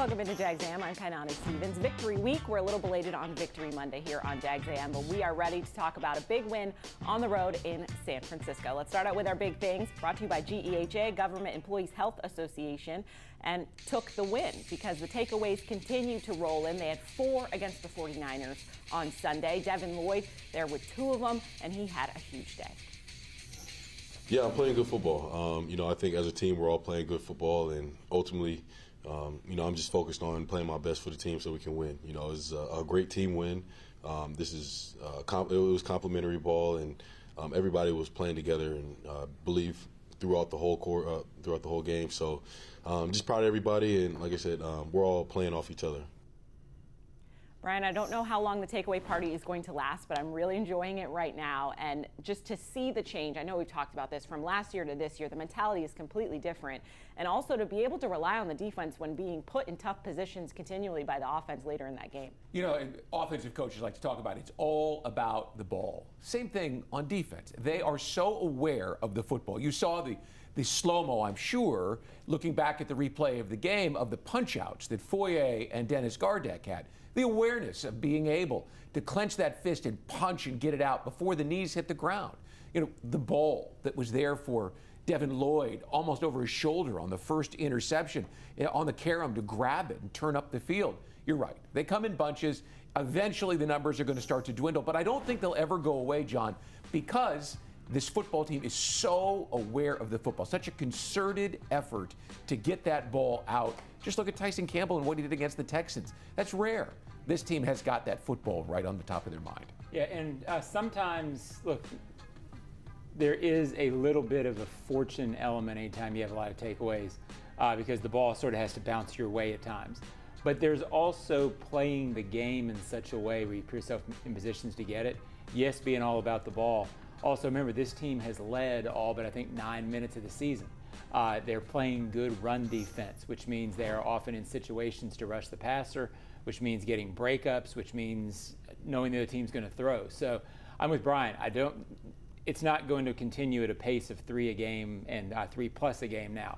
Welcome into Jags A.M. I'm Kainani Stevens. Victory week. We're a little belated on Victory Monday here on Jags A.M., but we are ready to talk about a big win on the road in San Francisco. Let's start out with our big things, brought to you by GEHA, Government Employees Health Association, and took the win because the takeaways continue to roll in. They had 4 against the 49ers on Sunday. Devin Lloyd there with 2 of them, and he had a huge day. Yeah, I'm playing good football. I think as a team we're all playing good football, and ultimately, I'm just focused on playing my best for the team so we can win. It was a great team win. It was complimentary ball, and everybody was playing together, and believe throughout the whole game. So just proud of everybody, and like I said, we're all playing off each other. Brian, I don't know how long the takeaway party is going to last, but I'm really enjoying it right now. And just to see the change, I know we've talked about this from last year to this year, the mentality is completely different. And also to be able to rely on the defense when being put in tough positions continually by the offense later in that game. And offensive coaches like to talk about it's all about the ball. Same thing on defense. They are so aware of the football. You saw the slow-mo, I'm sure, looking back at the replay of the game, of the punch-outs that Foye and Dennis Gardeck had. The awareness of being able to clench that fist and punch and get it out before the knees hit the ground. The ball that was there for Devin Lloyd almost over his shoulder on the first interception on the carom to grab it and turn up the field. You're right. They come in bunches. Eventually the numbers are going to start to dwindle, but I don't think they'll ever go away, John, because this football team is so aware of the football, such a concerted effort to get that ball out. Just look at Tyson Campbell and what he did against the Texans. That's rare. This team has got that football right on the top of their mind. Yeah, and sometimes, look, there is a little bit of a fortune element anytime you have a lot of takeaways because the ball sort of has to bounce your way at times. But there's also playing the game in such a way where you put yourself in positions to get it. Yes, being all about the ball. Also, remember, this team has led all but, I think, 9 minutes of the season. They're playing good run defense, which means they are often in situations to rush the passer, which means getting breakups, which means knowing the other team's going to throw. So I'm with Brian. It's not going to continue at a pace of 3 a game and 3+ a game now.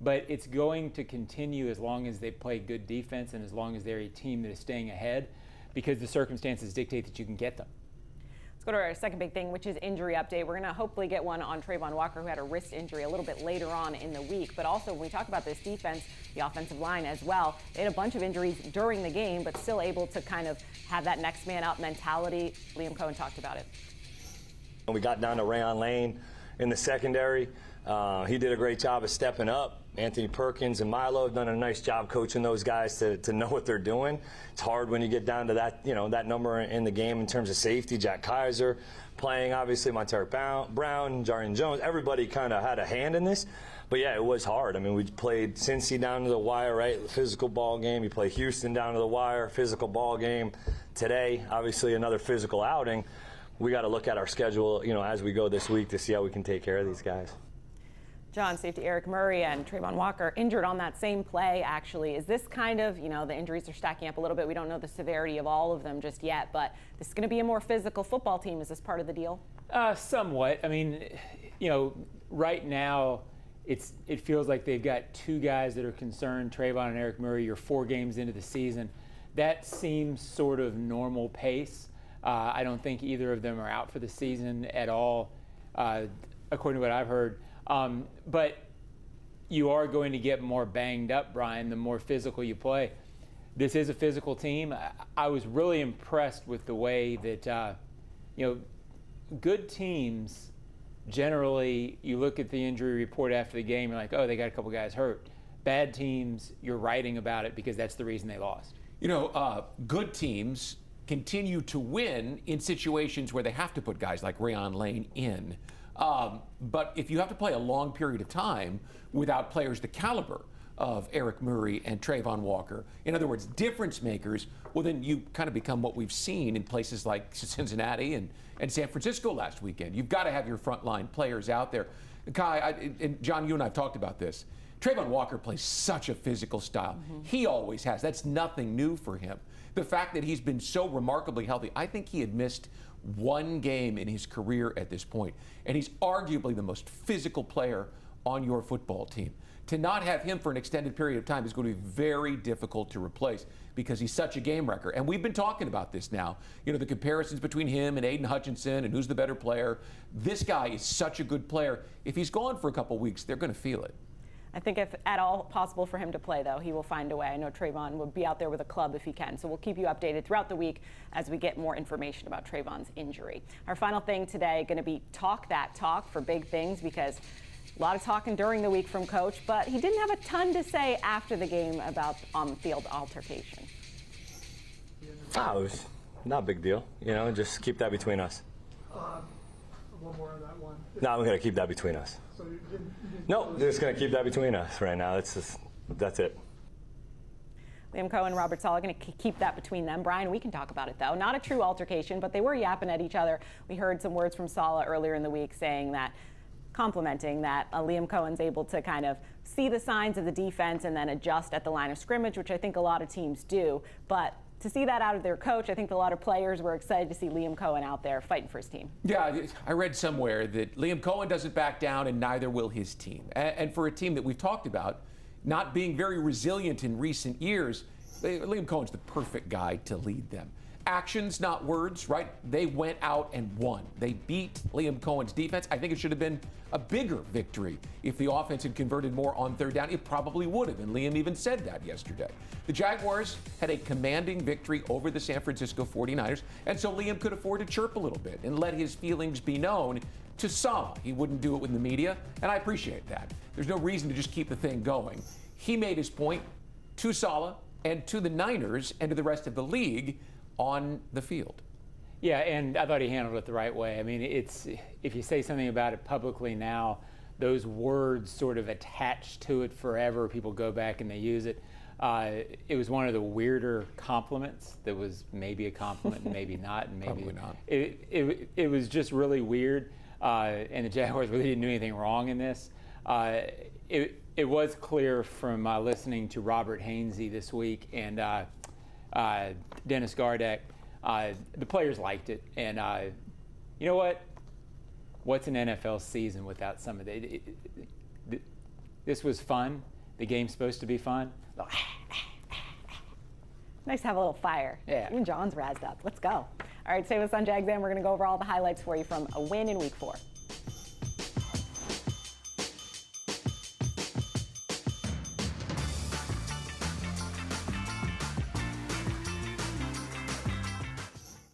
But it's going to continue as long as they play good defense and as long as they're a team that is staying ahead because the circumstances dictate that you can get them. Let's go to our second big thing, which is injury update. We're going to hopefully get one on Travon Walker, who had a wrist injury a little bit later on in the week. But also, when we talk about this defense, the offensive line as well, they had a bunch of injuries during the game, but still able to kind of have that next man up mentality. Liam Cohen talked about it. We got down to Rayon Lane in the secondary. He did a great job of stepping up. Anthony Perkins and Milo have done a nice job coaching those guys to know what they're doing. It's hard when you get down to that, that number in the game in terms of safety. Jack Kaiser playing, obviously, Montero Brown, Jarian Jones. Everybody kind of had a hand in this. But, yeah, it was hard. I mean, we played Cincy down to the wire, right? Physical ball game. You play Houston down to the wire, physical ball game. Today, obviously, another physical outing. We got to look at our schedule, as we go this week to see how we can take care of these guys. John, safety Eric Murray and Travon Walker injured on that same play, actually. Is this kind of, the injuries are stacking up a little bit. We don't know the severity of all of them just yet, but this is going to be a more physical football team. Is this part of the deal? Somewhat. I mean, right now it feels like they've got 2 guys that are concerned, Travon and Eric Murray. You're 4 games into the season. That seems sort of normal pace. I don't think either of them are out for the season at all, according to what I've heard. But you are going to get more banged up, Brian, the more physical you play. This is a physical team. I was really impressed with the way that, good teams, generally, you look at the injury report after the game, you're like, oh, they got a couple guys hurt. Bad teams, you're writing about it because that's the reason they lost. Good teams continue to win in situations where they have to put guys like Rayon Lane in. But if you have to play a long period of time without players the caliber of Eric Murray and Travon Walker, in other words, difference makers, well, then you kind of become what we've seen in places like Cincinnati and San Francisco last weekend. You've got to have your frontline players out there. Kai, and John, you and I have talked about this. Travon Walker plays such a physical style. He always has. That's nothing new for him. The fact that he's been so remarkably healthy, I think he had missed 1 game in his career at this point, and he's arguably the most physical player on your football team. To not have him for an extended period of time is going to be very difficult to replace because he's such a game wrecker. And we've been talking about this now. You know, the comparisons between him and Aiden Hutchinson and who's the better player. This guy is such a good player. If he's gone for a couple weeks, they're going to feel it. I think if at all possible for him to play, though, he will find a way. I know Trayvon will be out there with a club if he can. So we'll keep you updated throughout the week as we get more information about Trayvon's injury. Our final thing today going to be talk that talk for big things, because a lot of talking during the week from Coach, but he didn't have a ton to say after the game about on-field altercation. Oh, it was not a big deal. You know, just keep that between us. One more on that one. No, I'm going to keep that between us. So you didn't No, just going to keep that between us right now. That's it. Liam Cohen, Robert Saleh going to keep that between them. Brian, we can talk about it, though. Not a true altercation, but they were yapping at each other. We heard some words from Saleh earlier in the week saying that, complimenting that Liam Cohen's able to kind of see the signs of the defense and then adjust at the line of scrimmage, which I think a lot of teams do. But to see that out of their coach, I think a lot of players were excited to see Liam Cohen out there fighting for his team. Yeah, I read somewhere that Liam Cohen doesn't back down and neither will his team. And for a team that we've talked about not being very resilient in recent years, Liam Cohen's the perfect guy to lead them. Actions, not words, right? They went out and won. They beat Liam Cohen's defense. I think it should have been a bigger victory. If the offense had converted more on third down, it probably would have, and Liam even said that yesterday. The Jaguars had a commanding victory over the San Francisco 49ers, and so Liam could afford to chirp a little bit and let his feelings be known to some. He wouldn't do it with the media, and I appreciate that. There's no reason to just keep the thing going. He made his point to Saleh and to the Niners and to the rest of the league on the field. Yeah, and I thought he handled it the right way. I mean, it's, if you say something about it publicly now, those words sort of attach to it forever. People go back and they use it. It was one of the weirder compliments. That was maybe a compliment and maybe not, and maybe probably not. It was just really weird. And the Jaguars really didn't do anything wrong in this. It was clear from listening to Robert Hainsey this week and Dennis Gardeck, the players liked it. And you know what? What's an NFL season without some of it? This was fun. The game's supposed to be fun. Nice to have a little fire. Yeah. Even John's razzed up. Let's go. All right, stay with us on Jags A.M. We're going to go over all the highlights for you from a win in Week 4.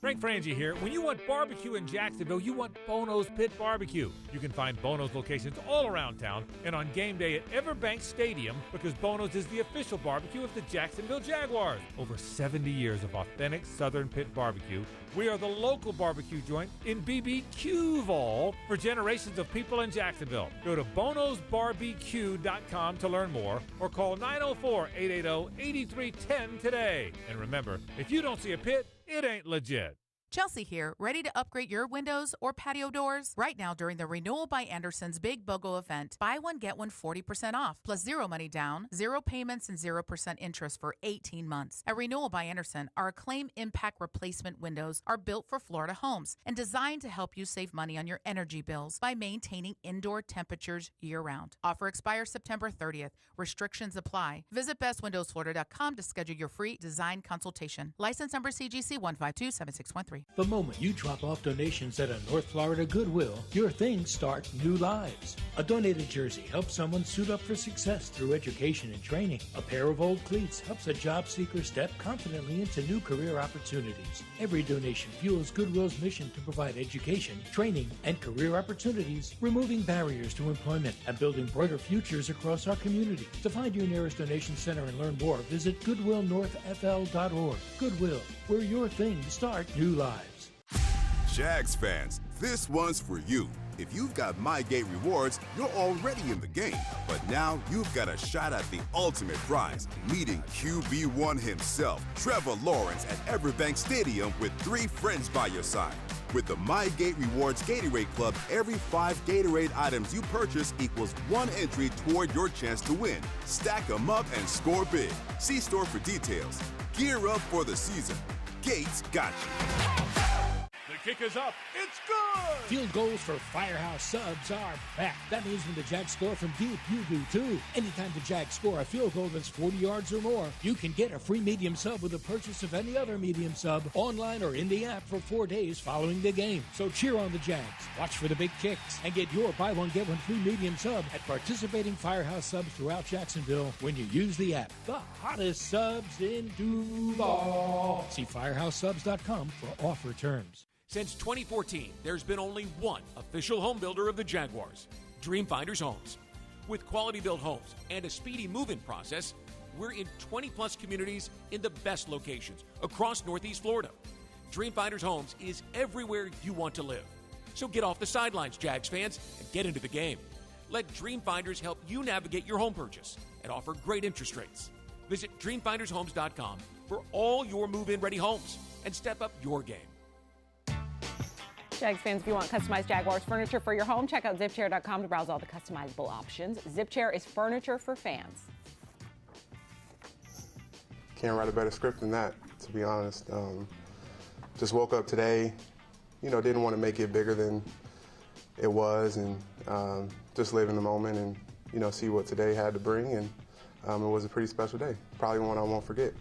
Frank Frangie here. When you want barbecue in Jacksonville, you want Bono's Pit Barbecue. You can find Bono's locations all around town and on game day at Everbank Stadium, because Bono's is the official barbecue of the Jacksonville Jaguars. Over 70 years of authentic Southern Pit Barbecue. We are the local barbecue joint in BBQval for generations of people in Jacksonville. Go to bonosbarbecue.com to learn more or call 904-880-8310 today. And remember, if you don't see a pit, it ain't legit. Chelsea here, ready to upgrade your windows or patio doors? Right now during the Renewal by Anderson's Big BOGO event, buy one, get one 40% off, plus zero money down, zero payments, and 0% interest for 18 months. At Renewal by Anderson, our Acclaim Impact Replacement windows are built for Florida homes and designed to help you save money on your energy bills by maintaining indoor temperatures year-round. Offer expires September 30th. Restrictions apply. Visit bestwindowsflorida.com to schedule your free design consultation. License number CGC 1527613. The moment you drop off donations at a North Florida Goodwill, your things start new lives. A donated jersey helps someone suit up for success through education and training. A pair of old cleats helps a job seeker step confidently into new career opportunities. Every donation fuels Goodwill's mission to provide education, training, and career opportunities, removing barriers to employment and building brighter futures across our community. To find your nearest donation center and learn more, visit goodwillnorthfl.org. Goodwill, where your things start new lives. Jags fans, this one's for you. If you've got MyGate rewards, you're already in the game. But now you've got a shot at the ultimate prize, meeting QB1 himself, Trevor Lawrence, at Everbank Stadium with 3 friends by your side. With the MyGate Rewards Gatorade Club, every 5 Gatorade items you purchase equals 1 entry toward your chance to win. Stack them up and score big. See store for details. Gear up for the season. Gates got you. The kick is up. It's good! Field goals for Firehouse Subs are back. That means when the Jags score from deep, you do too. Anytime the Jags score a field goal that's 40 yards or more, you can get a free medium sub with the purchase of any other medium sub online or in the app for 4 days following the game. So cheer on the Jags, watch for the big kicks, and get your buy one get one free medium sub at participating Firehouse Subs throughout Jacksonville when you use the app. The hottest subs in Duval. See firehousesubs.com for offer terms. Since 2014, there's been only one official home builder of the Jaguars, Dreamfinders Homes. With quality-built homes and a speedy move-in process, we're in 20-plus communities in the best locations across Northeast Florida. Dreamfinders Homes is everywhere you want to live. So get off the sidelines, Jags fans, and get into the game. Let Dreamfinders help you navigate your home purchase and offer great interest rates. Visit dreamfindershomes.com for all your move-in ready homes and step up your game. Jags fans, if you want customized Jaguars furniture for your home, check out zipchair.com to browse all the customizable options. ZipChair is furniture for fans. Can't write a better script than that, to be honest. Just woke up today, didn't want to make it bigger than it was, and just live in the moment and, see what today had to bring. And it was a pretty special day, probably one I won't forget.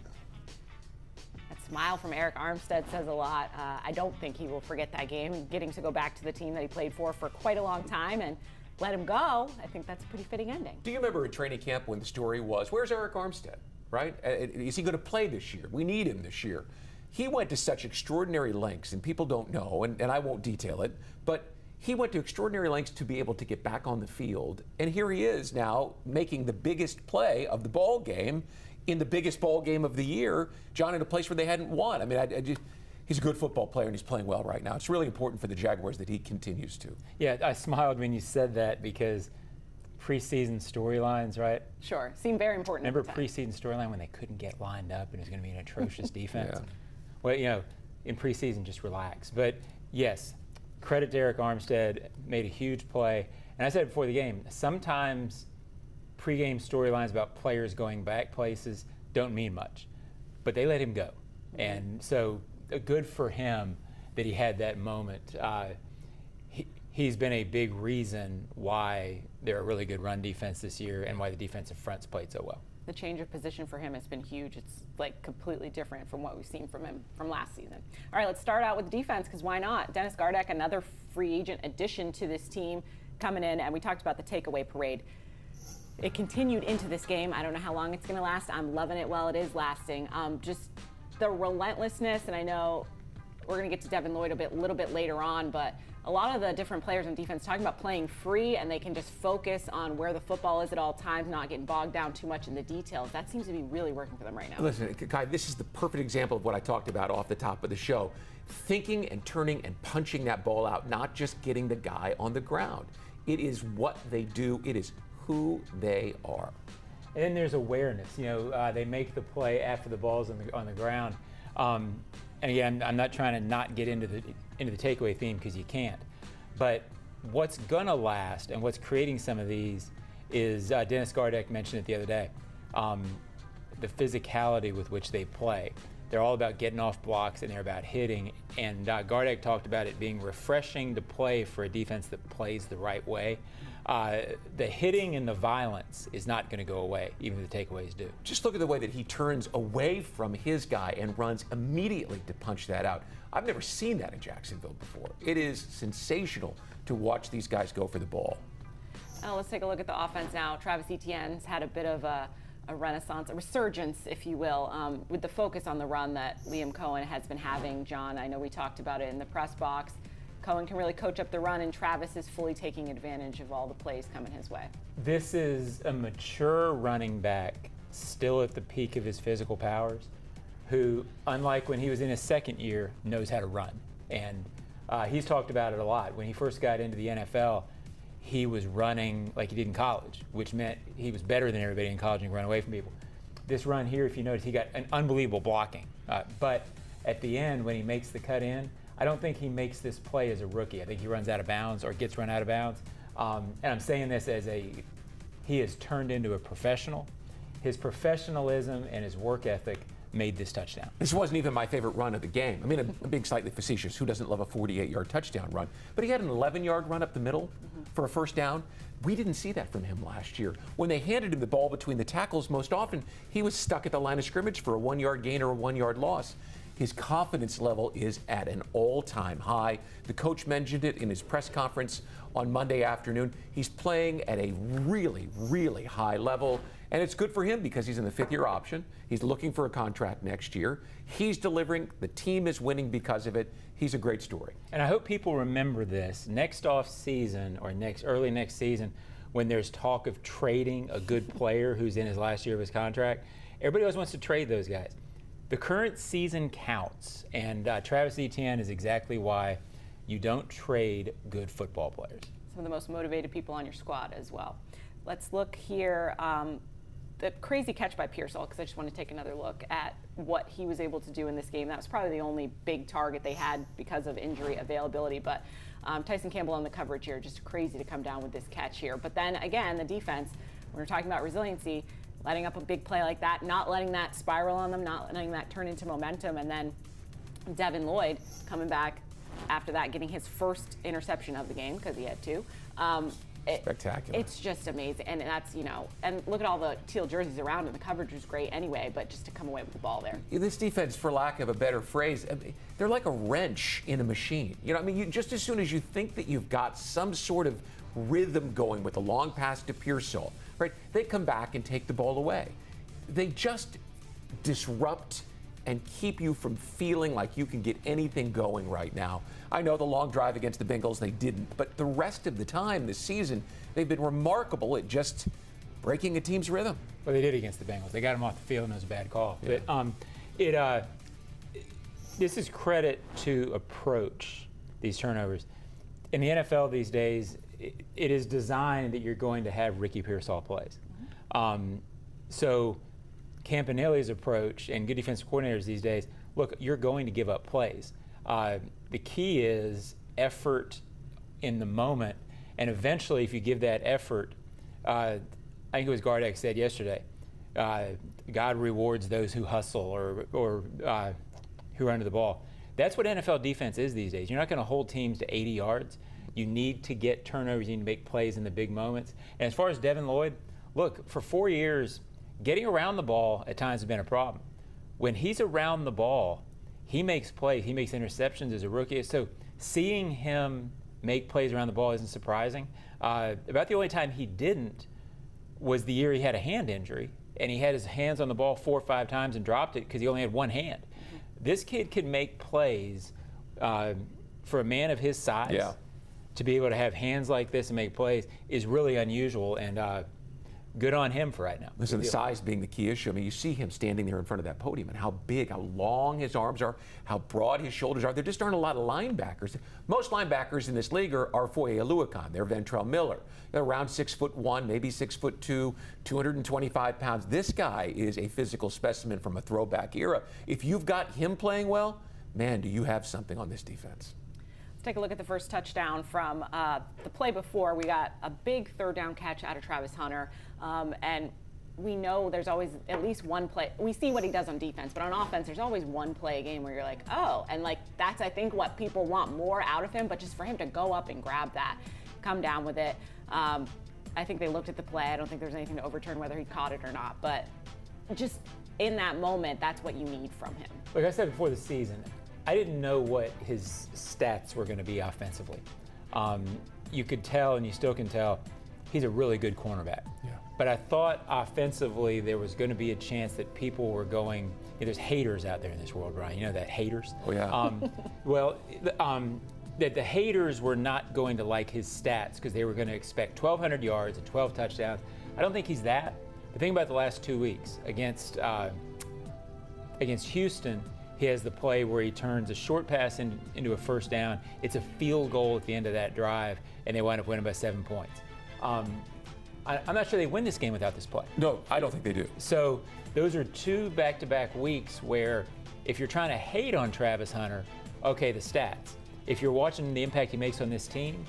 Smile from Eric Armstead says a lot. I don't think he will forget that game, getting to go back to the team that he played for quite a long time and let him go. I think that's a pretty fitting ending. Do you remember at training camp when the story was, where's Eric Armstead, right? Is he going to play this year? We need him this year. He went to such extraordinary lengths, and people don't know, and I won't detail it, but he went to extraordinary lengths to be able to get back on the field. And here he is now making the biggest play of the ball game in the biggest ball game of the year, John, in a place where they hadn't won. I mean, he's a good football player, and he's playing well right now. It's really important for the Jaguars that he continues to. Yeah, I smiled when you said that because preseason storylines, right? Sure, seemed very important. Remember preseason storyline when they couldn't get lined up and it was going to be an atrocious defense? Yeah. Well, in preseason, just relax. But yes, credit to Eric Armstead, made a huge play. And I said before the game, sometimes pre-game storylines about players going back places don't mean much, but they let him go. And so good for him that he had that moment. He's been a big reason why they're a really good run defense this year and why the defensive front's played so well. The change of position for him has been huge. It's like completely different from what we've seen from him from last season. All right, let's start out with defense, because why not? Dennis Gardeck, another free agent addition to this team coming in, and we talked about the takeaway parade. It continued into this game. I don't know how long it's going to last. I'm loving it while it is lasting. Just the relentlessness, and I know we're going to get to Devin Lloyd a little bit later on, but a lot of the different players on defense talking about playing free, and they can just focus on where the football is at all times, not getting bogged down too much in the details. That seems to be really working for them right now. Listen, Kai, this is the perfect example of what I talked about off the top of the show. Thinking and turning and punching that ball out, not just getting the guy on the ground. It is what they do. It is who they are. And then there's awareness. They make the play after the ball's on the ground. And again, I'm not trying to not get into the takeaway theme, because you can't. But what's gonna last and what's creating some of these is Dennis Gardeck mentioned it the other day. The physicality with which they play. They're all about getting off blocks, and they're about hitting. And Gardeck talked about it being refreshing to play for a defense that plays the right way. The hitting and the violence is not going to go away, even if the takeaways do. Just look at the way that he turns away from his guy and runs immediately to punch that out. I've never seen that in Jacksonville before. It is sensational to watch these guys go for the ball. Let's take a look at the offense now. Travis Etienne's had a bit of a renaissance, a resurgence, if you will, with the focus on the run that Liam Cohen has been having. John, I know we talked about it in the press box. Cohen can really coach up the run, and Travis is fully taking advantage of all the plays coming his way. This is a mature running back, still at the peak of his physical powers, who, unlike when he was in his second year, knows how to run. And he's talked about it a lot. When he first got into the NFL, he was running like he did in college, which meant he was better than everybody in college and run away from people. This run here, if you notice, he got an unbelievable blocking. But at the end, when he makes the cut in, I don't think he makes this play as a rookie. I think he runs out of bounds or gets run out of bounds. And I'm saying this as he has turned into a professional. His professionalism and his work ethic made this touchdown. This wasn't even my favorite run of the game. I mean, I'm being slightly facetious. Who doesn't love a 48-yard touchdown run? But he had an 11-yard run up the middle for a first down. We didn't see that from him last year. When they handed him the ball between the tackles, most often he was stuck at the line of scrimmage for a 1-yard gain or a 1-yard loss. His confidence level is at an all-time high. The coach mentioned it in his press conference on Monday afternoon. He's playing at a really, really high level. And it's good for him because he's in the 5th-year option. He's looking for a contract next year. He's delivering. The team is winning because of it. He's a great story. And I hope people remember this. Next off season or early next season, when there's talk of trading a good player who's in his last year of his contract, everybody always wants to trade those guys. The current season counts, and Travis Etienne is exactly why you don't trade good football players. Some of the most motivated people on your squad as well. Let's look here. The crazy catch by Pearsall, because I just want to take another look at what he was able to do in this game. That was probably the only big target they had because of injury availability. But Tyson Campbell on the coverage here, just crazy to come down with this catch here. But then again, the defense, when we're talking about resiliency, letting up a big play like that, not letting that spiral on them, not letting that turn into momentum. And then Devin Lloyd coming back after that, getting his first interception of the game, because he had 2. Spectacular. It's just amazing. And that's, and look at all the teal jerseys around, and the coverage was great anyway, but just to come away with the ball there. This defense, for lack of a better phrase, they're like a wrench in a machine. Just as soon as you think that you've got some sort of rhythm going with a long pass to Pearsall, right, they come back and take the ball away. They just disrupt and keep you from feeling like you can get anything going right now. I know the long drive against the Bengals, they didn't, but the rest of the time this season, they've been remarkable at just breaking a team's rhythm. Well, they did against the Bengals. They got him off the field, and it was a bad call. Yeah. But this is credit to approach these turnovers. In the NFL these days, it is designed that you're going to have Ricky Pearsall plays. So Campanelli's approach and good defensive coordinators these days, look, you're going to give up plays. The key is effort in the moment, and eventually if you give that effort, I think it was Gardeck said yesterday, God rewards those who hustle or who run to the ball. That's what NFL defense is these days. You're not going to hold teams to 80 yards. You need to get turnovers. You need to make plays in the big moments. And as far as Devin Lloyd, look, for 4 years, getting around the ball at times has been a problem. When he's around the ball, he makes plays. He makes interceptions as a rookie. So seeing him make plays around the ball isn't surprising. About the only time he didn't was the year he had a hand injury, and he had his hands on the ball 4 or 5 times and dropped it because he only had one hand. This kid can make plays for a man of his size. Yeah. To be able to have hands like this and make plays is really unusual, and good on him for right now. Listen, the size being the key issue. I mean, you see him standing there in front of that podium and how big, how long his arms are, how broad his shoulders are. There just aren't a lot of linebackers. Most linebackers in this league are Foye Oluokun. They're Ventrell Miller. They're around 6'1", maybe 6'2", 225 pounds. This guy is a physical specimen from a throwback era. If you've got him playing well, man, do you have something on this defense. Let's take a look at the first touchdown from the play before. We got a big 3rd down catch out of Travis Hunter. And we know there's always at least one play. We see what he does on defense, but on offense, there's always one play a game where you're like, oh, and that's, I think, what people want more out of him, but just for him to go up and grab that, come down with it. I think they looked at the play. I don't think there's anything to overturn whether he caught it or not, but just in that moment, that's what you need from him. Like I said before the season, I didn't know what his stats were going to be offensively. You could tell, and you still can tell, he's a really good cornerback. Yeah. But I thought offensively there was going to be a chance that people were going, there's haters out there in this world, Brian. You know that, haters? Oh, yeah. That the haters were not going to like his stats because they were going to expect 1,200 yards and 12 touchdowns. I don't think he's that. But think about the last 2 weeks. Against Houston, he has the play where he turns a short pass into a first down. It's a field goal at the end of that drive, and they wind up winning by 7 points. I'm not sure they win this game without this play. No, I don't think they do. So those are 2 back-to-back weeks where if you're trying to hate on Travis Hunter, okay, the stats. If you're watching the impact he makes on this team,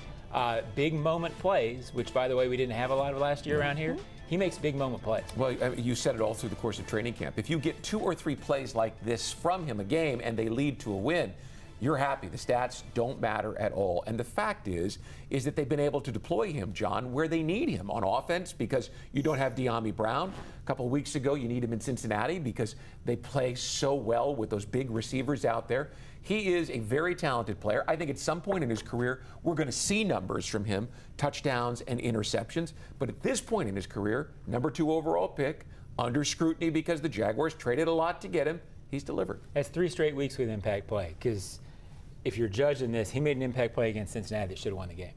big moment plays, which, by the way, we didn't have a lot of last year around here, he makes big moment plays. Well, you said it all through the course of training camp. If you get 2 or 3 plays like this from him a game and they lead to a win, you're happy. The stats don't matter at all. And the fact is that they've been able to deploy him, John, where they need him on offense, because you don't have De'Ami Brown. A couple of weeks ago, you need him in Cincinnati because they play so well with those big receivers out there. He is a very talented player. I think at some point in his career, we're going to see numbers from him, touchdowns and interceptions. But at this point in his career, number 2 overall pick, under scrutiny because the Jaguars traded a lot to get him, he's delivered. That's 3 straight weeks with impact play, because if you're judging this, he made an impact play against Cincinnati that should have won the game.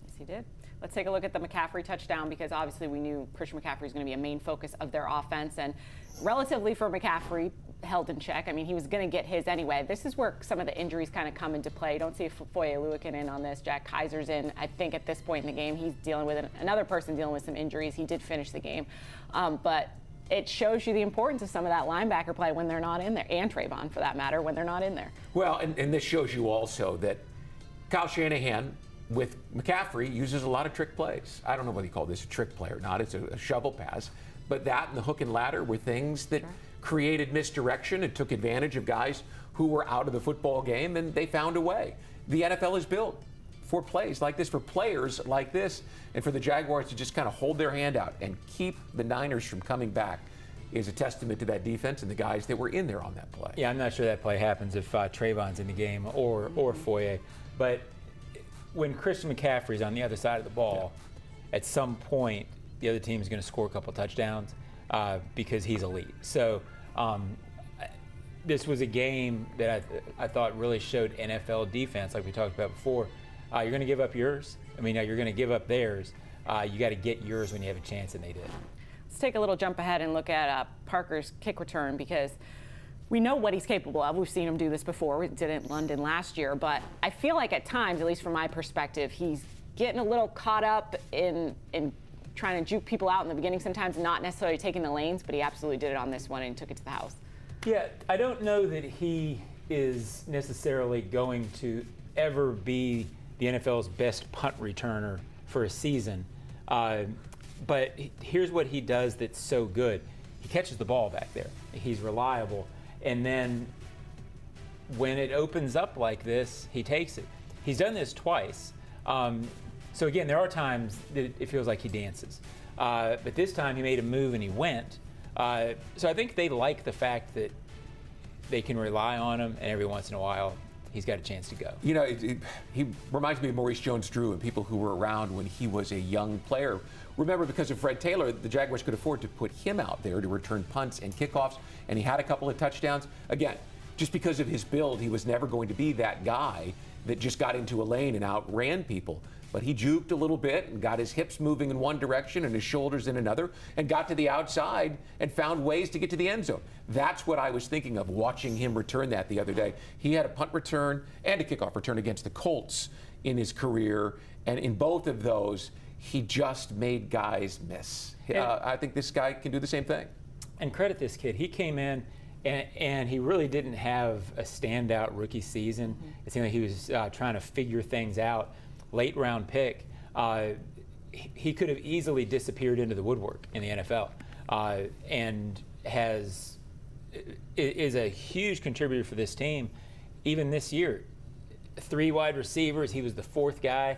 Yes, he did. Let's take a look at the McCaffrey touchdown, because obviously we knew Christian McCaffrey was going to be a main focus of their offense, and relatively for McCaffrey, held in check. I mean, he was going to get his anyway. This is where some of the injuries kind of come into play. You don't see Foye Oluokun in on this. Jack Kaiser's in. I think at this point in the game, he's dealing with another person dealing with some injuries. He did finish the game, but it shows you the importance of some of that linebacker play when they're not in there, and Trayvon for that matter, when they're not in there. Well, and this shows you also that Kyle Shanahan with McCaffrey uses a lot of trick plays. I don't know whether you call this a trick play or not. It's a shovel pass. But that and the hook and ladder were things that created misdirection and took advantage of guys who were out of the football game, and they found a way. The NFL is built for plays like this, for players like this, and for the Jaguars to just kind of hold their hand out and keep the Niners from coming back is a testament to that defense and the guys that were in there on that play. Yeah, I'm not sure that play happens if Trayvon's in the game or Foye. But when Christian McCaffrey's on the other side of the ball, at some point the other team is going to score a couple touchdowns because he's elite. So this was a game that I thought really showed NFL defense, like we talked about before. You're going to give up yours. I mean, you're going to give up theirs. You got to get yours when you have a chance, and they did. Let's take a little jump ahead and look at Parker's kick return, because we know what he's capable of. We've seen him do this before. We did it in London last year. But I feel like at times, at least from my perspective, he's getting a little caught up in trying to juke people out in the beginning, sometimes not necessarily taking the lanes, but he absolutely did it on this one and took it to the house. Yeah, I don't know that he is necessarily going to ever be the NFL's best punt returner for a season. But here's what he does that's so good. He catches the ball back there. He's reliable. And then when it opens up like this, he takes it. He's done this twice. So again, there are times that it feels like he dances. But this time he made a move and he went. So I think they like the fact that they can rely on him, and every once in a while he's got a chance to go. You know, he reminds me of Maurice Jones-Drew and people who were around when he was a young player. Remember, because of Fred Taylor, the Jaguars could afford to put him out there to return punts and kickoffs, and he had a couple of touchdowns. Again, just because of his build, he was never going to be that guy that just got into a lane and outran people. But he juked a little bit and got his hips moving in one direction and his shoulders in another, and got to the outside and found ways to get to the end zone. That's what I was thinking of watching him return that the other day. He had a punt return and a kickoff return against the Colts in his career, and in both of those, he just made guys miss. I think this guy can do the same thing. And credit this kid. He came in and he really didn't have a standout rookie season. Mm-hmm. It seemed like he was trying to figure things out. Late round pick. He could have easily disappeared into the woodwork in the NFL, and is a huge contributor for this team. Even this year, 3 wide receivers. He was the 4th guy.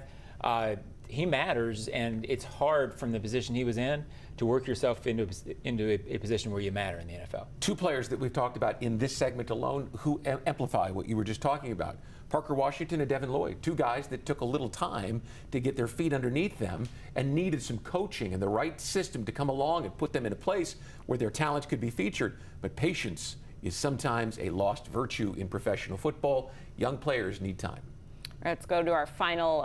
He matters, and it's hard from the position he was in to work yourself into a position where you matter in the NFL. 2 players that we've talked about in this segment alone who amplify what you were just talking about. Parker Washington and Devin Lloyd, 2 guys that took a little time to get their feet underneath them and needed some coaching and the right system to come along and put them in a place where their talents could be featured. But patience is sometimes a lost virtue in professional football. Young players need time. Let's go to our final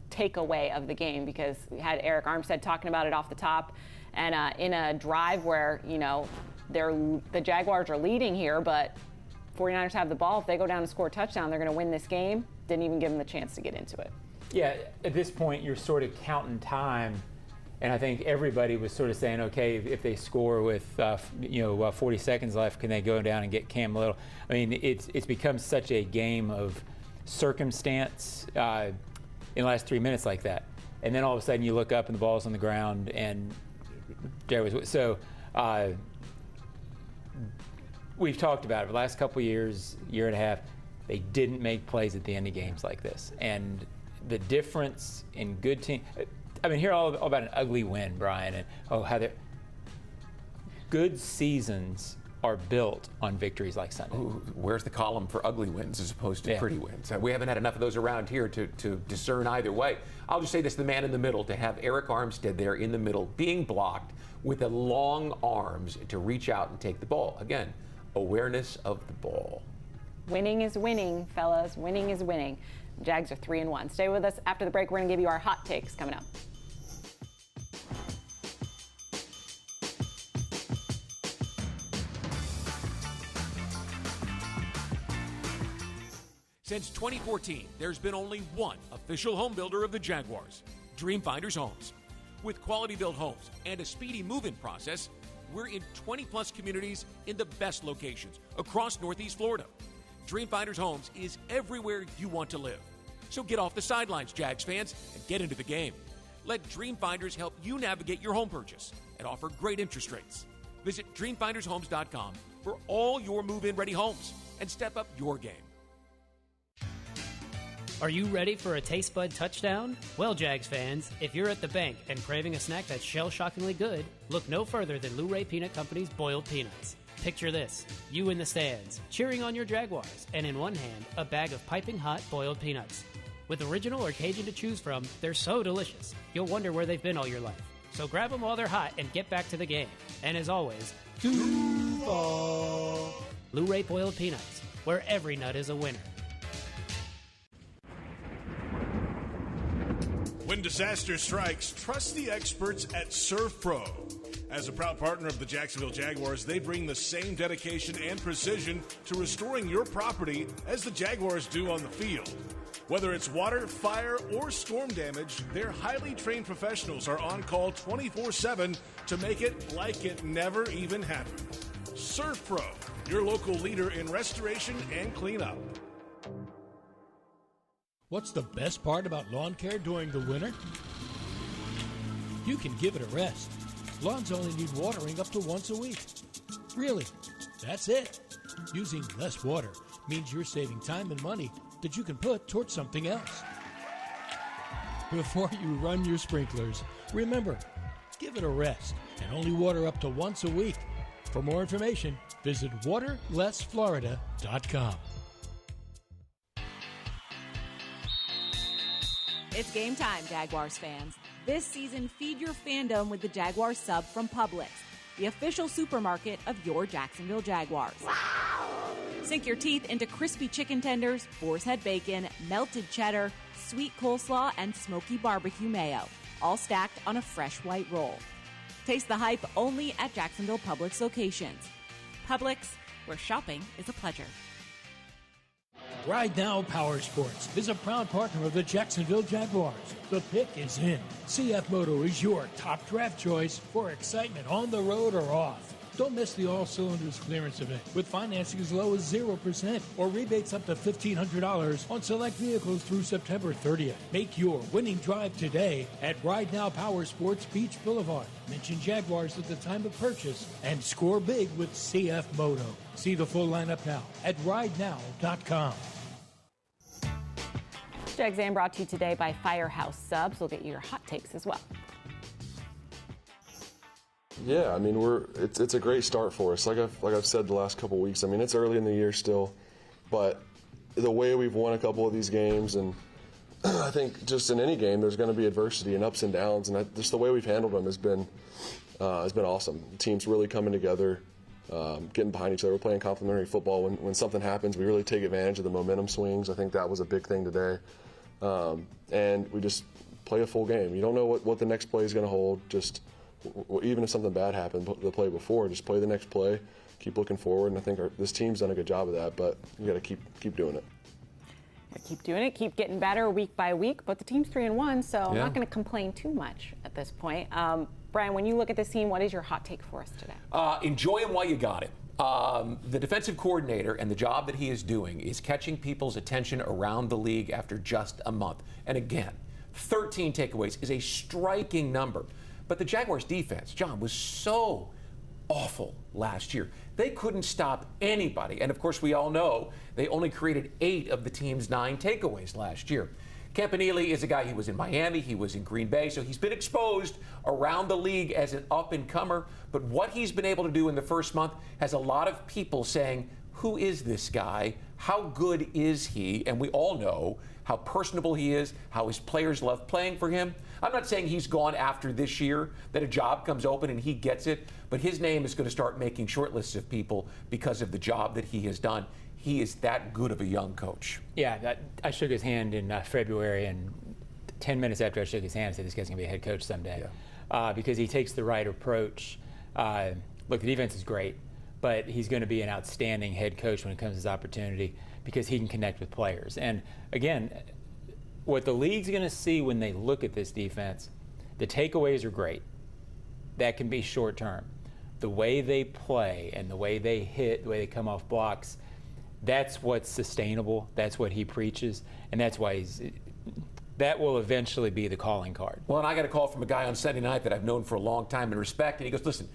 takeaway of the game, because we had Eric Armstead talking about it off the top, and in a drive where, you know, the Jaguars are leading here, but 49ers have the ball. If they go down and score a touchdown, they're going to win this game. Didn't even give them the chance to get into it. Yeah, at this point, you're sort of counting time, and I think everybody was sort of saying, okay, if they score with 40 seconds left, can they go down and get Cam Little? I mean, it's become such a game of circumstance in the last 3 minutes like that. And then all of a sudden you look up and the ball's on the ground, and So we've talked about it for the last couple years, year and a half. They didn't make plays at the end of games like this. And the difference in good team, I mean, hear all about an ugly win, Brian, and how they're good seasons are built on victories like Sunday. Ooh, where's the column for ugly wins as opposed to pretty wins? We haven't had enough of those around here to discern either way. I'll just say this, the man in the middle, to have Eric Armstead there in the middle being blocked with the long arms to reach out and take the ball. Again, awareness of the ball. Winning is winning, fellas. Winning is winning. Jags are 3-1. Stay with us after the break. We're going to give you our hot takes coming up. Since 2014, there's been only one official home builder of the Jaguars, Dreamfinders Homes. With quality-built homes and a speedy move-in process, we're in 20-plus communities in the best locations across Northeast Florida. Dreamfinders Homes is everywhere you want to live. So get off the sidelines, Jags fans, and get into the game. Let Dreamfinders help you navigate your home purchase and offer great interest rates. Visit DreamfindersHomes.com for all your move-in ready homes and step up your game. Are you ready for a taste bud touchdown? Well, Jags fans, if you're at the bank and craving a snack that's shell-shockingly good, look no further than Luray Peanut Company's boiled peanuts. Picture this, you in the stands, cheering on your Jaguars, and in one hand, a bag of piping hot boiled peanuts. With original or Cajun to choose from, they're so delicious, you'll wonder where they've been all your life. So grab them while they're hot and get back to the game. And as always, Duval! Luray boiled peanuts, where every nut is a winner. When disaster strikes, trust the experts at Surf Pro. As a proud partner of the Jacksonville Jaguars, they bring the same dedication and precision to restoring your property as the Jaguars do on the field. Whether it's water, fire, or storm damage, their highly trained professionals are on call 24/7 to make it like it never even happened. Surf Pro, your local leader in restoration and cleanup. What's the best part about lawn care during the winter? You can give it a rest. Lawns only need watering up to once a week. Really, that's it. Using less water means you're saving time and money that you can put towards something else. Before you run your sprinklers, remember, give it a rest and only water up to once a week. For more information, visit waterlessflorida.com. It's game time, Jaguars fans. This season, feed your fandom with the Jaguars sub from Publix, the official supermarket of your Jacksonville Jaguars. Wow! Sink your teeth into crispy chicken tenders, boar's head bacon, melted cheddar, sweet coleslaw, and smoky barbecue mayo, all stacked on a fresh white roll. Taste the hype only at Jacksonville Publix locations. Publix, where shopping is a pleasure. Ride Now Power Sports is a proud partner of the Jacksonville Jaguars. The pick is in. CF Moto is your top draft choice for excitement on the road or off. Don't miss the All Cylinders clearance event with financing as low as 0% or rebates up to $1,500 on select vehicles through September 30th. Make your winning drive today at Ride Now Power Sports Beach Boulevard. Mention Jaguars at the time of purchase and score big with CF Moto. See the full lineup now at ridenow.com. Jags A.M. brought to you today by Firehouse Subs. We'll get you your hot takes as well. Yeah, I mean, it's a great start for us. Like I've said the last couple weeks, I mean, it's early in the year still, but the way we've won a couple of these games, and I think just in any game, there's going to be adversity and ups and downs, and just the way we've handled them has been awesome. The team's really coming together, getting behind each other. We're playing complementary football. When something happens, we really take advantage of the momentum swings. I think that was a big thing today, and we just play a full game. You don't know what the next play is going to hold. Just even if something bad happened the play before, just play the next play, keep looking forward, and I think this team's done a good job of that, but you got to keep doing it. Keep doing it, keep getting better week by week, but the team's 3-1, so I'm not going to complain too much at this point. Brian, when you look at this team, what is your hot take for us today? Enjoy him while you got him. The defensive coordinator and the job that he is doing is catching people's attention around the league after just a month. And again, 13 takeaways is a striking number. But the Jaguars defense, John, was so awful last year. They couldn't stop anybody. And of course, we all know they only created 8 of the team's 9 takeaways last year. Campanile is a guy, he was in Miami, he was in Green Bay, so he's been exposed around the league as an up-and-comer. But what he's been able to do in the first month has a lot of people saying, who is this guy? How good is he? And we all know how personable he is, how his players love playing for him. I'm not saying he's gone after this year, that a job comes open and he gets it, but his name is going to start making short lists of people because of the job that he has done. He is that good of a young coach. Yeah, I shook his hand in February, and 10 minutes after I shook his hand, I said, this guy's going to be a head coach someday. Yeah. Because he takes the right approach. Look, the defense is great, but he's going to be an outstanding head coach when it comes to his opportunity because he can connect with players. And again, what the league's going to see when they look at this defense, the takeaways are great. That can be short term. The way they play and the way they hit, the way they come off blocks, that's what's sustainable. That's what he preaches. And that's why that will eventually be the calling card. Well, and I got a call from a guy on Sunday night that I've known for a long time and respect. And he goes, listen,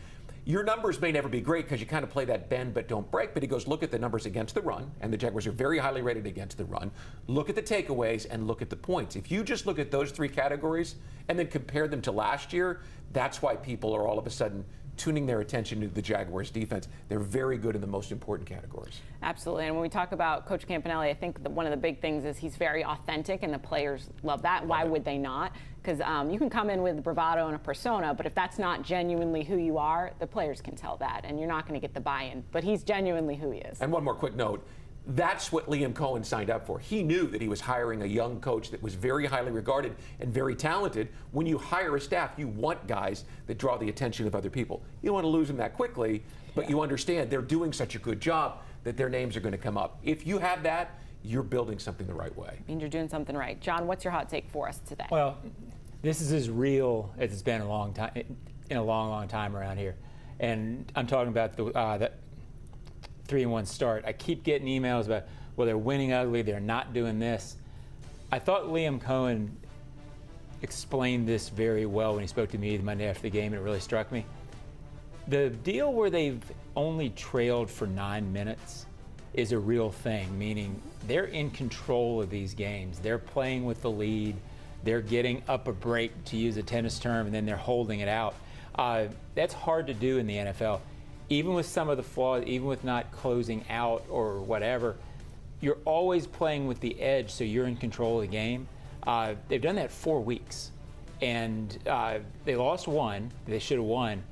your numbers may never be great because you kind of play that bend but don't break. But he goes, look at the numbers against the run, and the Jaguars are very highly rated against the run. Look at the takeaways and look at the points. If you just look at those 3 categories and then compare them to last year, that's why people are all of a sudden tuning their attention to the Jaguars defense. They're very good in the most important categories. Absolutely. And when we talk about Coach Campanile, I think that one of the big things is he's very authentic, and the players love that. Why would they not? Because you can come in with bravado and a persona, but if that's not genuinely who you are, the players can tell that, and you're not going to get the buy-in. But he's genuinely who he is. And one more quick note. That's what Liam Cohen signed up for. He knew that he was hiring a young coach that was very highly regarded and very talented. When you hire a staff, you want guys that draw the attention of other people. You don't want to lose them that quickly, but you understand they're doing such a good job that their names are going to come up. If you have that, you're building something the right way. I mean, you're doing something right. John, what's your hot take for us today? Well, this is as real as it's been in a long time around here. And I'm talking about the 3-1 start. I keep getting emails about, well, they're winning ugly, they're not doing this. I thought Liam Cohen explained this very well when he spoke to me the Monday after the game, and it really struck me. The deal where they've only trailed for 9 minutes is a real thing, meaning they're in control of these games. They're playing with the lead. They're getting up a break, to use a tennis term, and then they're holding it out. That's hard to do in the NFL. Even with some of the flaws, even with not closing out or whatever, you're always playing with the edge, so you're in control of the game. They've done that 4 weeks, and they lost 1. They should have won.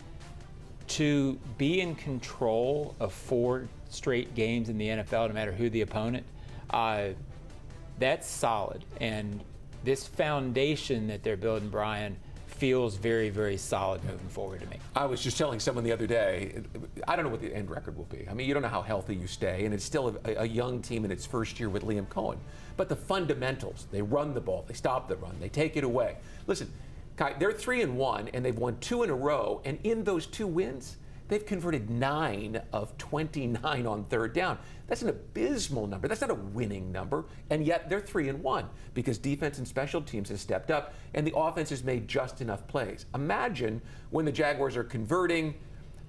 To be in control of 4 straight games in the NFL, no matter who the opponent, that's solid. And this foundation that they're building, Brian, feels very, very solid moving forward to me. I was just telling someone the other day, I don't know what the end record will be. I mean, you don't know how healthy you stay, and it's still a young team in its first year with Liam Cohen. But the fundamentals, they run the ball, they stop the run, they take it away. Listen, Kai, they're 3-1, and they've won 2 in a row, and in those 2 wins, they've converted 9 of 29 on third down. That's an abysmal number. That's not a winning number. And yet they're 3-1 because defense and special teams has stepped up and the offense has made just enough plays. Imagine when the Jaguars are converting.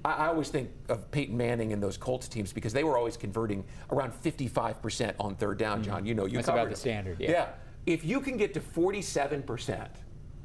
I always think of Peyton Manning and those Colts teams because they were always converting around 55% on third down, John. You know, you that's about the standard, yeah. If you can get to 47%,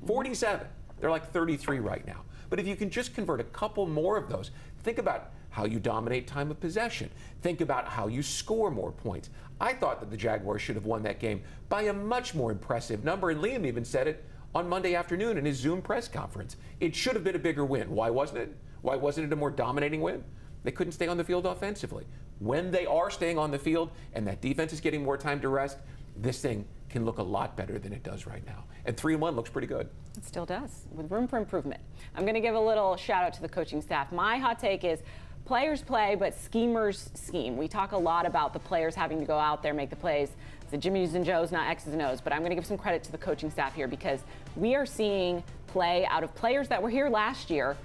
47, they're like 33 right now. But if you can just convert a couple more of those, think about how you dominate time of possession. Think about how you score more points. I thought that the Jaguars should have won that game by a much more impressive number, and Liam even said it on Monday afternoon in his Zoom press conference. It should have been a bigger win. Why wasn't it? Why wasn't it a more dominating win? They couldn't stay on the field offensively. When they are staying on the field and that defense is getting more time to rest, this thing can look a lot better than it does right now. And 3-1 looks pretty good. It still does, with room for improvement. I'm going to give a little shout out to the coaching staff. My hot take is players play, but schemers scheme. We talk a lot about the players having to go out there, make the plays. The Jimmys and Joes, not X's and O's. But I'm going to give some credit to the coaching staff here because we are seeing play out of players that were here last year,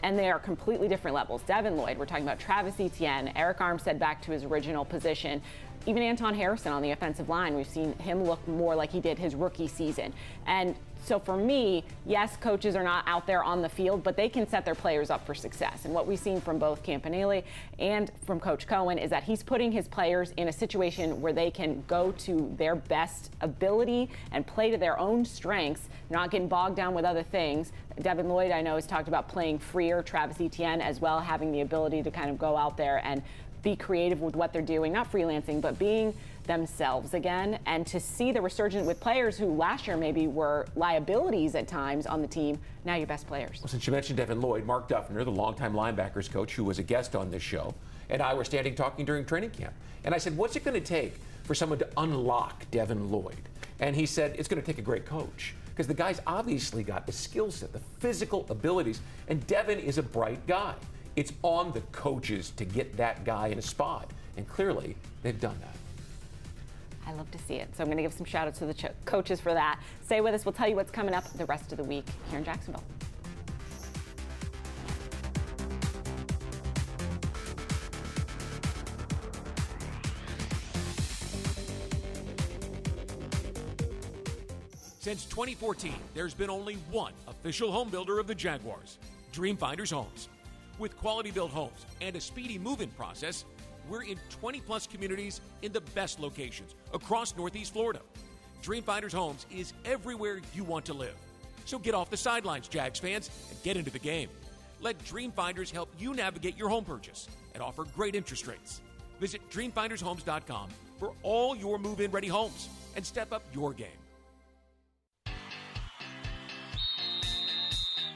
and they are completely different levels. Devin Lloyd, we're talking about Travis Etienne, Eric Armstead back to his original position. even Anton Harrison on the offensive line, we've seen him look more like he did his rookie season. And so for me, yes, coaches are not out there on the field, but they can set their players up for success. And what we've seen from both Campanile and from Coach Cohen is that he's putting his players in a situation where they can go to their best ability and play to their own strengths, not getting bogged down with other things. Devin Lloyd, I know, has talked about playing freer. Travis Etienne as well, having the ability to kind of go out there and be creative with what they're doing, not freelancing, but being themselves again. And to see the resurgence with players who last year maybe were liabilities at times on the team, now your best players. Well, since you mentioned Devin Lloyd, Mark Duffner, the longtime linebackers coach who was a guest on this show, and I were standing talking during training camp. And I said, what's it going to take for someone to unlock Devin Lloyd? And he said, it's going to take a great coach. Because the guy's obviously got the skill set, the physical abilities, and Devin is a bright guy. It's on the coaches to get that guy in a spot, and clearly they've done that. I love to see it. So I'm going to give some shout outs to the coaches for that. Stay with us. We'll tell you what's coming up the rest of the week here in Jacksonville. Since 2014, there's been only one official home builder of the Jaguars, Dreamfinders Homes. With quality-built homes and a speedy move-in process, we're in 20-plus communities in the best locations across Northeast Florida. Dreamfinders Homes is everywhere you want to live. So get off the sidelines, Jags fans, and get into the game. Let Dreamfinders help you navigate your home purchase and offer great interest rates. Visit dreamfindershomes.com for all your move-in ready homes and step up your game.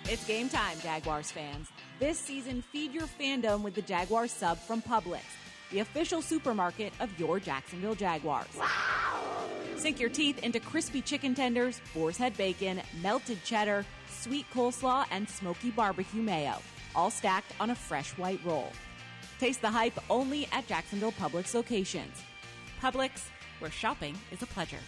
It's game time, Jaguars fans. This season, feed your fandom with the Jaguars sub from Publix, the official supermarket of your Jacksonville Jaguars. Wow! Sink your teeth into crispy chicken tenders, boar's head bacon, melted cheddar, sweet coleslaw, and smoky barbecue mayo, all stacked on a fresh white roll. Taste the hype only at Jacksonville Publix locations. Publix, where shopping is a pleasure.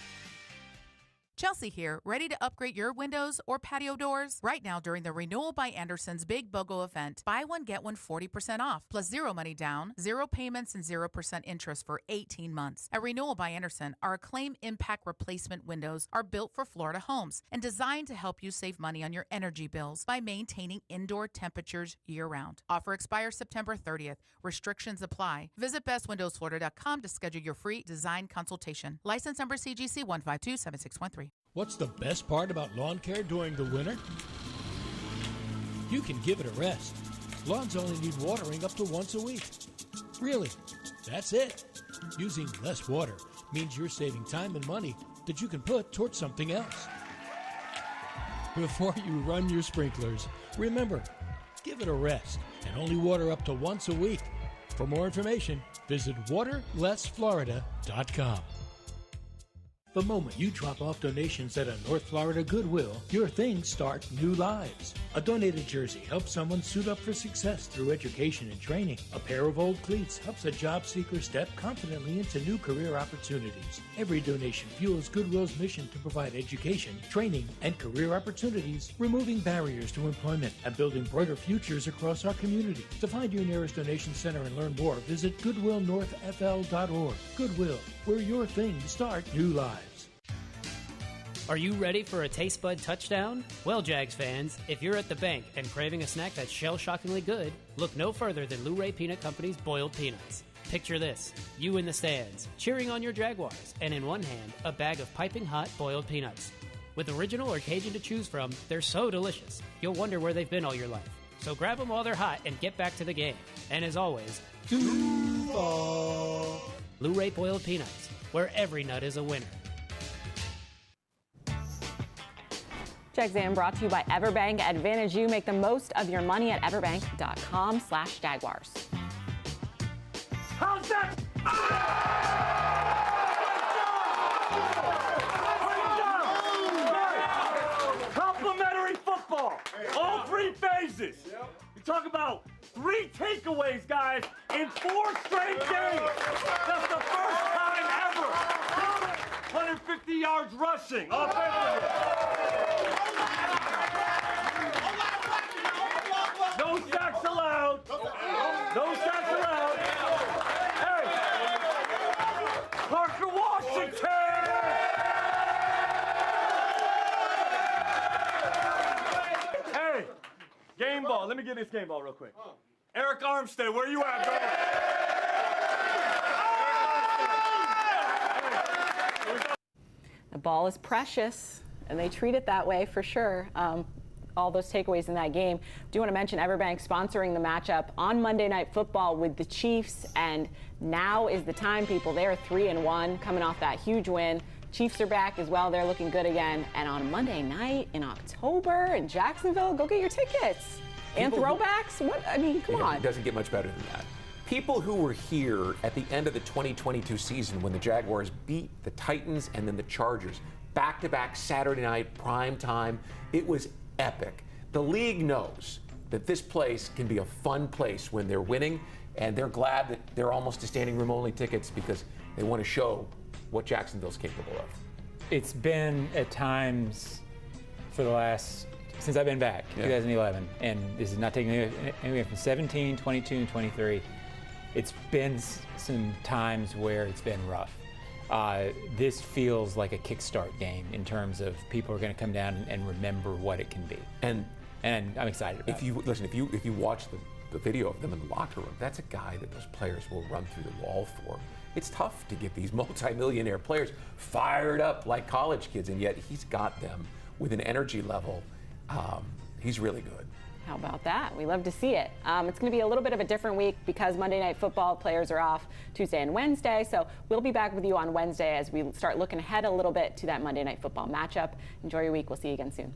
Chelsea here, ready to upgrade your windows or patio doors? Right now during the Renewal by Anderson's Big BOGO event, buy one, get one 40% off, plus zero money down, zero payments, and 0% interest for 18 months. At Renewal by Anderson, our Acclaim Impact Replacement windows are built for Florida homes and designed to help you save money on your energy bills by maintaining indoor temperatures year-round. Offer expires September 30th. Restrictions apply. Visit bestwindowsflorida.com to schedule your free design consultation. License number CGC 1527613. What's the best part about lawn care during the winter? You can give it a rest. Lawns only need watering up to once a week. Really, that's it. Using less water means you're saving time and money that you can put towards something else. Before you run your sprinklers, remember, give it a rest and only water up to once a week. For more information, visit waterlessflorida.com. The moment you drop off donations at a North Florida Goodwill, your things start new lives. A donated jersey helps someone suit up for success through education and training. A pair of old cleats helps a job seeker step confidently into new career opportunities. Every donation fuels Goodwill's mission to provide education, training, and career opportunities, removing barriers to employment and building brighter futures across our community. To find your nearest donation center and learn more, visit goodwillnorthfl.org. Goodwill, where your things start new lives. Are you ready for a taste bud touchdown? Well, Jags fans, if you're at the bank and craving a snack that's shell-shockingly good, look no further than Luray Peanut Company's boiled peanuts. Picture this, you in the stands, cheering on your Jaguars, and in one hand, a bag of piping hot boiled peanuts. With original or Cajun to choose from, they're so delicious, you'll wonder where they've been all your life. So grab them while they're hot and get back to the game. And as always, Duval! Luray boiled peanuts, where every nut is a winner. Jags A.M. brought to you by Everbank. Advantage you. Make the most of your money at everbank.com/Jaguars. How's that? Complimentary football. All three phases. You talk about 3 takeaways, guys, in 4 straight games. That's the first time ever. 150 yards rushing offensively. No sacks allowed. No sacks allowed. Hey, ball. Let me get this game ball real quick. Eric Armstead, where you at, bro? The ball is precious, and they treat it that way for sure. All those takeaways in that game. Do want to mention Everbank sponsoring the matchup on Monday Night Football with the Chiefs, and now is the time, people. They are 3-1 coming off that huge win. Chiefs are back as well. They're looking good again. And on Monday night in October in Jacksonville, go get your tickets. And throwbacks? What? I mean, come on. It doesn't get much better than that. People who were here at the end of the 2022 season when the Jaguars beat the Titans and then the Chargers, back-to-back Saturday night, prime time, it was epic. The league knows that this place can be a fun place when they're winning, and they're glad that they're almost to standing room only tickets because they want to show what Jacksonville's capable of. It's been at times for the last, since I've been back, 2011, and this is not taking anything from 17, 22, and 23. It's been some times where it's been rough. This feels like a kickstart game in terms of people are going to come down and remember what it can be. And I'm excited about it. Listen, if you watch the video of them in the locker room, that's a guy that those players will run through the wall for. It's tough to get these multimillionaire players fired up like college kids, and yet he's got them with an energy level. He's really good. How about that? We love to see it. It's going to be a little bit of a different week because Monday Night Football players are off Tuesday and Wednesday. So we'll be back with you on Wednesday as we start looking ahead a little bit to that Monday Night Football matchup. Enjoy your week. We'll see you again soon.